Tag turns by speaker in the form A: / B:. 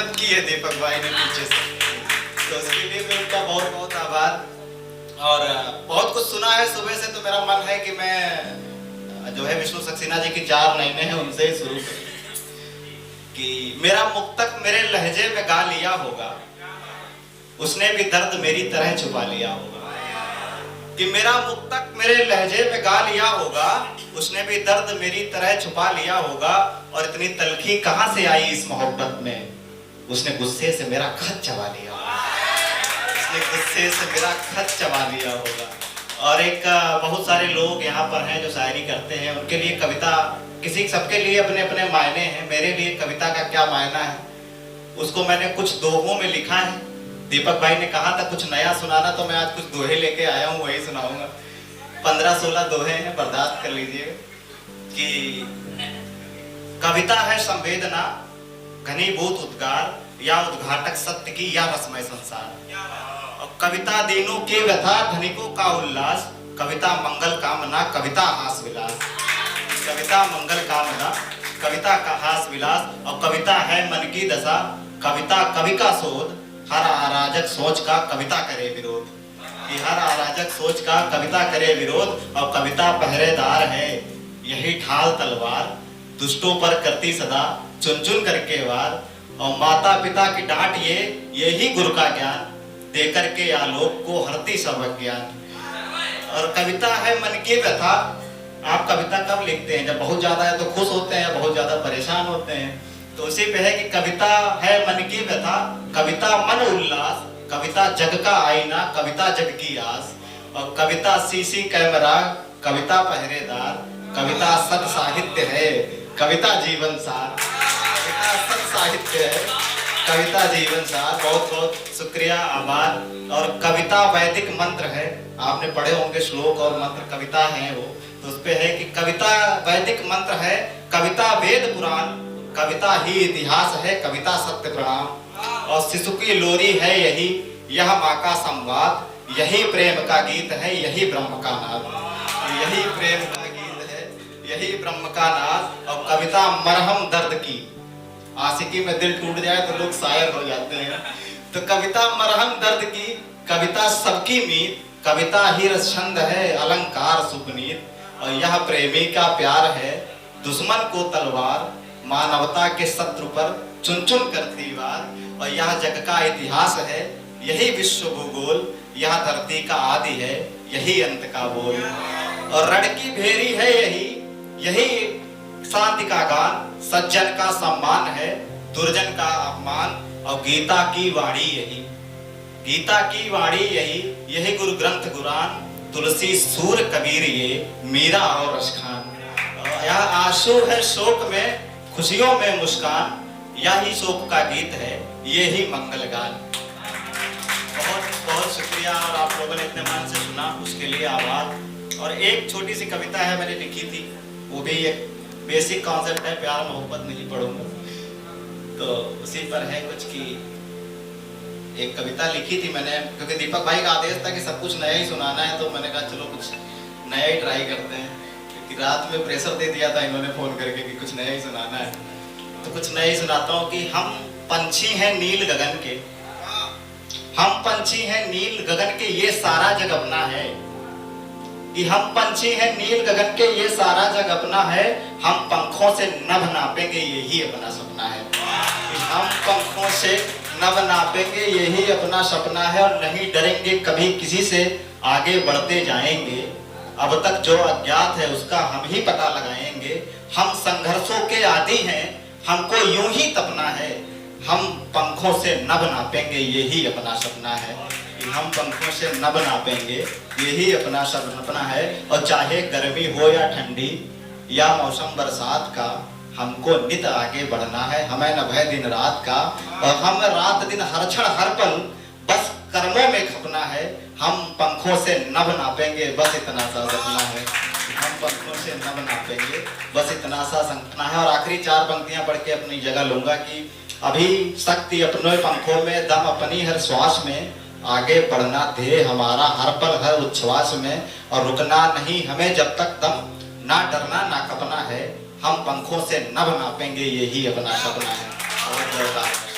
A: मदद की है दीपक भाई ने पीछे से, तो उसके लिए मैं उनका बहुत बहुत आभार। और बहुत कुछ सुना है सुबह से, तो मेरा मन है कि मैं जो है विष्णु सक्सेना जी की 4 लाइनें हैं उनसे ही शुरू करूं कि मेरा मुक्तक मेरे लहजे में गा लिया होगा, उसने भी दर्द मेरी तरह छुपा लिया होगा। कि मेरा मुक्तक मेरे लहजे में गा लिया होगा, उसने भी दर्द मेरी तरह छुपा लिया होगा। और इतनी तलखी कहां से आई इस मोहब्बत में, उसने गुस्से से मेरा खत चबा लिया होगा, उसने गुस्से से मेरा खत चबा लिया होगा। और एक बहुत सारे लोग यहाँ पर हैं जो शायरी करते हैं, उनके लिए कविता किसी सबके लिए अपने अपने मायने हैं। मेरे लिए कविता का क्या मायना है उसको मैंने कुछ दोहों में लिखा है। दीपक भाई ने कहा था कुछ नया सुनाना, तो मैं आज कुछ दोहे लेके आया हूँ, वही सुनाऊंगा। 15-16 दोहे हैं, बर्दाश्त कर लीजिए। कि कविता है संवेदना, घनीभूत उद्गार, या उद्घाटक सत्य की या रसमय संसार। और कविता दीनों के व्यथा, धनिकों का उल्लास, कविता मंगल कामना, कविता हास विलास। कविता मंगल कामना, कविता का हास विलास। और कविता है मन की दशा, कविता कवि का शोध, हर अराजक सोच का कविता करे विरोध। कि हर अराजक सोच का कविता करे विरोध। और कविता पहरेदार है, यही ढाल तलवार, दुष्टों पर करती सदा चुन चुन करके वार। और माता पिता की डांट यही गुरु का ज्ञान, देकर के आलोक को हरती सर्वज्ञान। और कविता है मन की व्यथा। आप कविता कब लिखते हैं? जब बहुत ज्यादा है तो खुश होते हैं, बहुत ज्यादा परेशान होते हैं। तो उसी पे है कि कविता है मन की व्यथा, कविता मन उल्लास, कविता जग का आईना, कविता जग की आस। और कविता सीसी कैमरा, कविता पहरेदार, कविता सत साहित्य है, कविता जीवन सार। कविता सत साहित्य है, कविता जीवन सार। बहुत बहुत शुक्रिया, आभार। और कविता वैदिक मंत्र है, आपने पढ़े होंगे श्लोक और मंत्र, कविता है वो। तो उस पे है कि कविता वैदिक मंत्र है, कविता वेद पुराण, कविता ही इतिहास है, कविता सत्य प्रणाम। और शिशु की लोरी है यही, यह माँ का संवाद, यही प्रेम का गीत है, यही ब्रह्म का नाद। यही प्रेम का गीत है, यही ब्रह्म का नाद। और कविता मरहम दर्द की, आशिकी में दिल टूट जाए तो लोग शायर हो जाते हैं। तो कविता मरहम दर्द की, कविता सबकी मीत, कविता ही रसछंद है, अलंकार सुपनीत। और यह प्रेमी का प्यार है, दुश्मन को तलवार, मानवता के शत्रु पर चुन चुन करती वार। और यह जग का इतिहास है, यही विश्व भूगोल, यह धरती का आदि है, यही अंत का बोल। और रण की भेरी है यही शांति का गान, सज्जन का सम्मान है, दुर्जन का अपमान। और गीता की वाणी यही, गीता की वाणी यही गुरु ग्रंथ कुरान, तुलसी सूर कबीर ये, मीरा और रसखान। यह आंसू है शोक में, खुशियों में मुस्कान, यही शोक का गीत है, ये ही मंगल गान। बहुत बहुत शुक्रिया, और आप लोगों ने इतने मन से सुना उसके लिए आभार। और एक छोटी सी कविता है मैंने लिखी थी, वो भी एक बेसिक कॉन्सेप्ट है, प्यार मोहब्बत नहीं पढ़ूंगा, तो उसी पर है कुछ की। एक कविता लिखी थी मैंने, क्योंकि दीपक भाई का आदेश था कि सब कुछ नया ही सुनाना है, तो मैंने कहा चलो कुछ नया ही ट्राई करते हैं। क्योंकि रात में प्रेशर दे दिया था इन्होंने फोन करके कि कुछ नया ही सुनाना है, तो कुछ नया ही सुनाता हूँ। कि हम पंछी हैं नील गगन के, हम पंछी हैं नील गगन के, ये सारा जग अपना है। कि हम पंछी हैं नील गगन के, ये सारा जग अपना है, हम पंखों से नभ नापेंगे, यही अपना सपना है। कि हम पंखों से नभ नापेंगे, यही अपना सपना है। और नहीं डरेंगे कभी किसी से, आगे बढ़ते जाएंगे, अब तक जो अज्ञात है उसका हम ही पता लगाएंगे। हम संघर्षों के आदी हैं, हमको यूं ही तपना है, हम पंखों से नभ नापेंगे, यही अपना सपना है। हम पंखों से नभ नापेंगे, यही अपना सपना है। और चाहे गर्मी हो या ठंडी या मौसम बरसात का, हमको नित आगे बढ़ना है, हमें न भय दिन रात का। और हम रात दिन हर क्षण हर पल बस कर्मों में खपना है, हम पंखों से नभ नापेंगे, बस इतना सा सपना है। हम पंखों से नभ नापेंगे, बस इतना सा सपना है। और आखिरी 4 पंक्तियां पढ़ के अपनी जगह लूंगा। कि अभी शक्ति अपने पंखों में, दम अपनी हर श्वास में, आगे बढ़ना ध्येय हमारा हर पल हर उच्छ्वास में। और रुकना नहीं हमें जब तक दम, ना डरना ना कपना है, हम पंखों से नभ नापेंगे, यही अपना सपना है। बहुत बहुत